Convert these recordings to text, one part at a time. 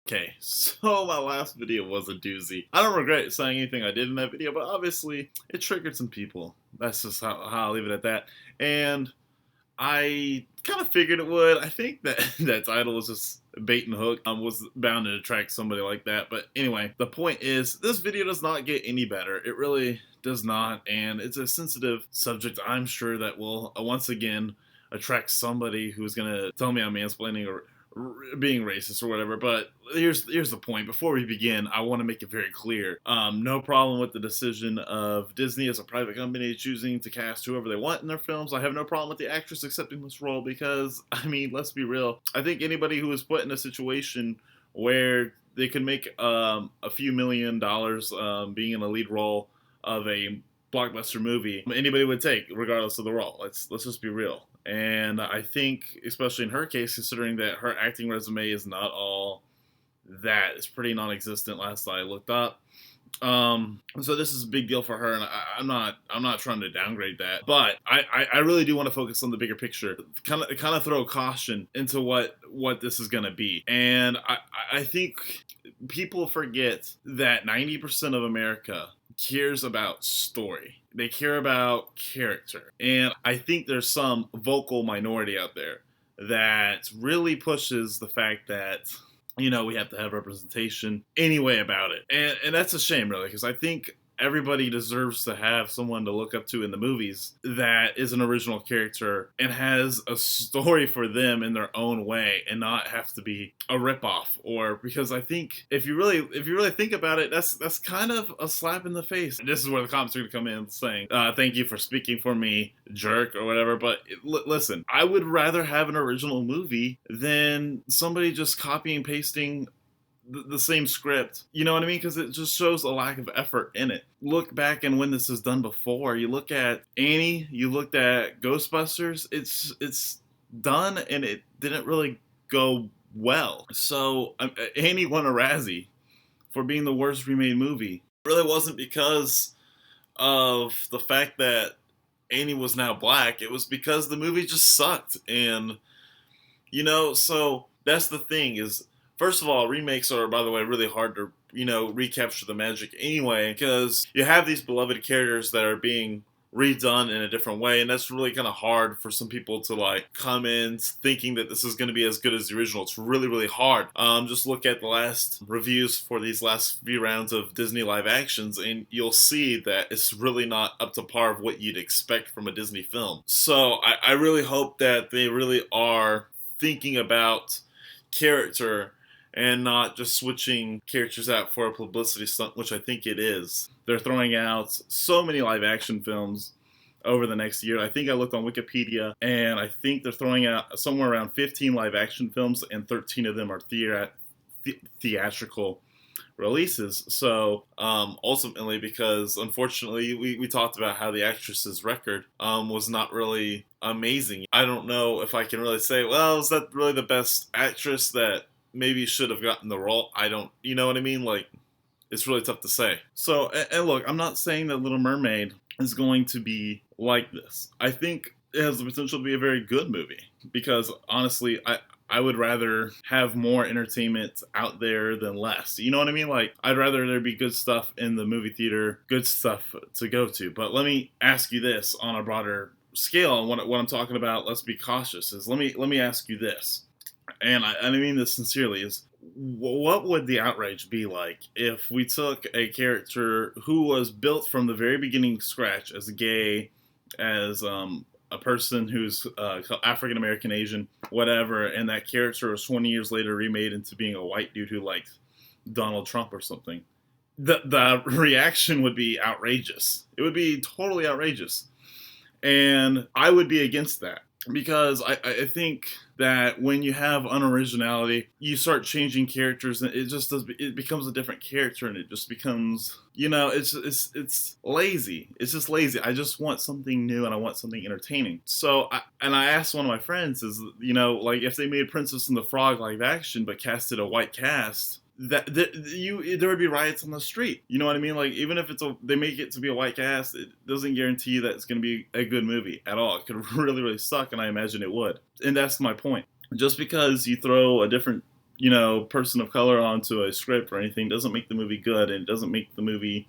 Okay, so my last video was a doozy. I don't regret saying anything I did in that video, but obviously it triggered some people. That's just how I'll leave it at that. And I kind of figured it would. I think that that title was just bait and hook. Was bound to attract somebody like that. But anyway, the point is, this video does not get any better. It really does not, and it's a sensitive subject. I'm sure that will once again attract somebody who's gonna tell me I'm mansplaining or being racist or whatever. But here's the point. Before we begin, I want to make it very clear. No problem with the decision of Disney as a private company choosing to cast whoever they want in their films. I have no problem with the actress accepting this role because, I mean, let's be real. I think anybody who is put in a situation where they could make a few $1 million being in a lead role of a blockbuster movie, anybody would take, regardless of the role. Let's just be real. And I think, especially in her case, considering that her acting resume is not all that, it's pretty non-existent. Last I looked up, so this is a big deal for her, and I'm not trying to downgrade that, but I really do want to focus on the bigger picture, kind of throw caution into what this is going to be, and I think people forget that 90% of America cares about story. They care about character. And I think there's some vocal minority out there that really pushes the fact that, we have to have representation anyway about it. And that's a shame, really, because I think everybody deserves to have someone to look up to in the movies that is an original character and has a story for them in their own way and not have to be a ripoff. Or because I think if you really think about it, that's kind of a slap in the face. And this is where the comments are going to come in saying, thank you for speaking for me, jerk, or whatever. But listen, I would rather have an original movie than somebody just copy and pasting the same script. You know what I mean? Because it just shows a lack of effort in it. Look back and when this is done before. You look at Annie, you looked at Ghostbusters, it's done and it didn't really go well. So Annie won a Razzie for being the worst remade movie. It really wasn't because of the fact that Annie was now black. It was because the movie just sucked. And, so that's the thing is, first of all, remakes are, by the way, really hard to, recapture the magic anyway, because you have these beloved characters that are being redone in a different way, and that's really kind of hard for some people to, come in thinking that this is going to be as good as the original. It's really, really hard. Just look at the last reviews for these last few rounds of Disney live actions, and you'll see that it's really not up to par of what you'd expect from a Disney film. So I really hope that they really are thinking about character and not just switching characters out for a publicity stunt, which I think it is. They're throwing out so many live action films over the next year. I think I looked on Wikipedia, and I think they're throwing out somewhere around 15 live action films, and 13 of them are theatrical releases. So ultimately, because unfortunately we talked about how the actress's record was not really amazing. I don't know if I can really say, well, is that really the best actress that maybe should have gotten the role? I don't, you know what I mean? It's really tough to say. So, and look, I'm not saying that Little Mermaid is going to be like this. I think it has the potential to be a very good movie because honestly, I would rather have more entertainment out there than less. You know what I mean? I'd rather there be good stuff in the movie theater, good stuff to go to. But let me ask you this on a broader scale, and what I'm talking about, let's be cautious, is let me ask you this. And I mean this sincerely, is what would the outrage be like if we took a character who was built from the very beginning scratch as gay, as a person who's African American, Asian, whatever, and that character was 20 years later remade into being a white dude who liked Donald Trump or something? The reaction would be outrageous. It would be totally outrageous. And I would be against that. Because I think that when you have unoriginality, you start changing characters, and it becomes a different character, and it just becomes, it's lazy. It's just lazy. I just want something new, and I want something entertaining. So, I asked one of my friends, if they made Princess and the Frog live action, but casted a white cast, there would be riots on the street. You know what I mean? Even if they make it to be a white cast, it doesn't guarantee that it's going to be a good movie at all. It could really, really suck, and I imagine it would. And that's my point. Just because you throw a different person of color onto a script or anything doesn't make the movie good, and it doesn't make the movie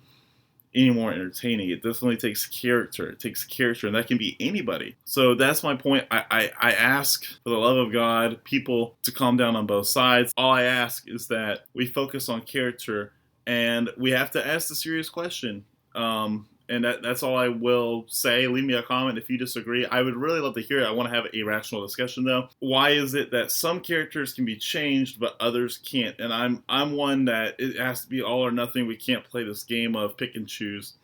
any more entertaining. It definitely takes character. It takes character, and that can be anybody. So that's my point. I ask, for the love of God, people to calm down on both sides. All I ask is that we focus on character, and we have to ask the serious question. And that's all I will say. Leave me a comment if you disagree. I would really love to hear it. I want to have a rational discussion, though. Why is it that some characters can be changed but others can't? And I'm one that it has to be all or nothing. We can't play this game of pick and choose.